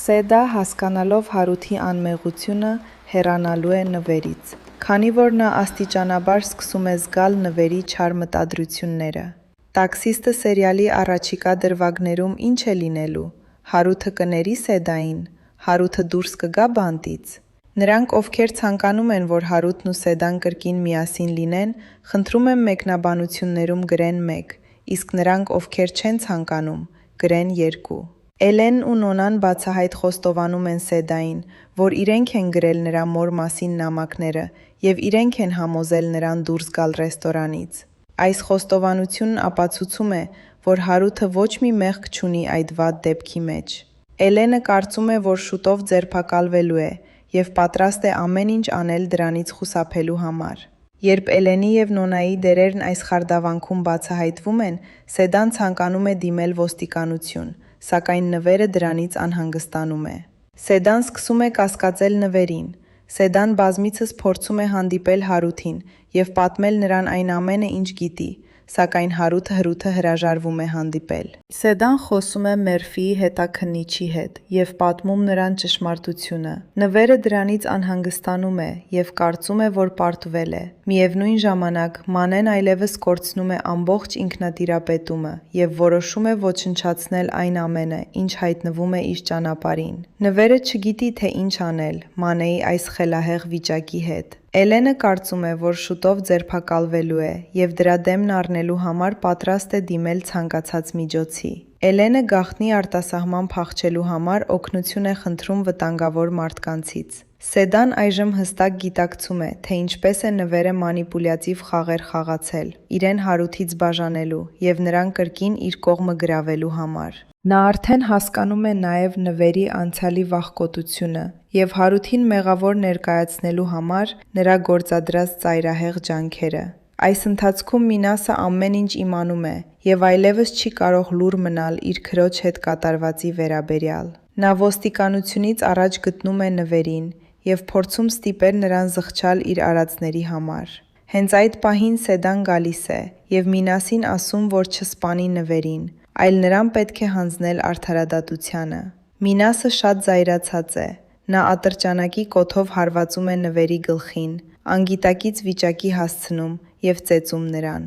Սեդա հասկանալով Հարութի անմեղությունը հեռանալու է նվերից, քանի որ նա աստիճանաբար սկսում է զգալ նվերի չար մտադրությունները։ Տաքսիստը սերիալի առաջիկա դրվագներում ինչ է լինելու, Հարութը կների Սեդային, Հարութը դուրս կգա բանտից։ Նրանք, ովքեր ցանկանում են, որ Հարութն ու Սեդան կրկին միասին լինեն, խնդրում եմ մեկնաբանություններում գրեն 1, իսկ նրանք, ովքեր չեն ցանկանում, գրեն 2։ Էլենն ու Նոնան բացահայտ խոստովանում են Սեդային, որ իրենք են գրել նրա մոր մասին նամակները և իրենք են համոզել նրան դուրս գալ ռեստորանից։ Այս խոստովանությունն ապացուցում է, որ Հարութը ոչ մի մեղք չունի այդ վատ դեպքի մեջ։ Էլենը կարծում է, որ շուտով ձերբակալվելու է և պատրաստ է ամեն ինչ անել դրանից խուսափելու համար։ Երբ Էլենի և Նոնայի դերերն այս խարդավանքում բացահայտվում են, Սեդան ցանկանում է դիմել ոստիկանություն, սակայն նվերը դրանից անհանգստանում է։ Սեդան սկսում է կասկածել նվերին։ Սեդան բազմիցս փորձում է հանդիպել Հարութին և պատմել նրան այն ամենը, ինչ գիտի, սակայն Հարութը հրաժարվում է հանդիպել։ Սեդան խոսում է Մերֆիի հետաքննիչի հետ և պատմում նրան ճշմարտությունը։ Նվերը դրանից անհանգստանում է և կարծում է, որ պարտվել է։ Միևնույն ժամանակ, Մանեն այլևս կորցնում է ամբողջ ինքնատիրապետումը և որոշում է ոչնչացնել այն ամենը, ինչ հայտնվում է իր ճանապարհին։ Նվերը չգիտի, թե ինչ անել Մանեի այս խելահեղ վիճակի հետ։ Էլենը կարծում է, որ շուտով ձերբակալվելու է և դրա դեմն առնելու համար պատրաստ է դիմել ցանկացած միջոցի։ Էլենը գաղտնի արտասահման փախչելու համար օգնություն է խնդրում վտանգավոր մարդկանցից։ Սեդան այժմ հստակ գիտակցում է, թե ինչպես է նվերը մանիպուլյատիվ խաղեր խաղացել՝ իրեն Հարութից բաժանելու և նրան կրկին իր կողմը գրավելու համար։ Նա արդեն հասկանում է նաև նվերի անցյալի վախկոտությունը և Հարութին մեղավոր ներկայացնելու համար նրա գործադրած ծայրահեղ ջանքերը։ Այս ընթացքում Մինասը ամեն ինչ իմանում է և այլևս չի կարող լուռ մնալ իր քրոջ հետ կատարվածի վերաբերյալ։ Նա ոստիկանությունից առաջ գտնում է նվերին և փորձում ստիպել նրան զղջալ իր արածների համար։ Հենց այդ պահին Սեդան գալիս է և Մինասին ասում, որ չսպանի նվերին, այլ նրան պետք է հանձնել արդարադատությանը։ Մինասը շատ զայրացած է։ Նա ատրճանակի կոթով հարվածում է նվերի գլխին, անգիտակից վիճակի հասցնում և ծեծում նրան։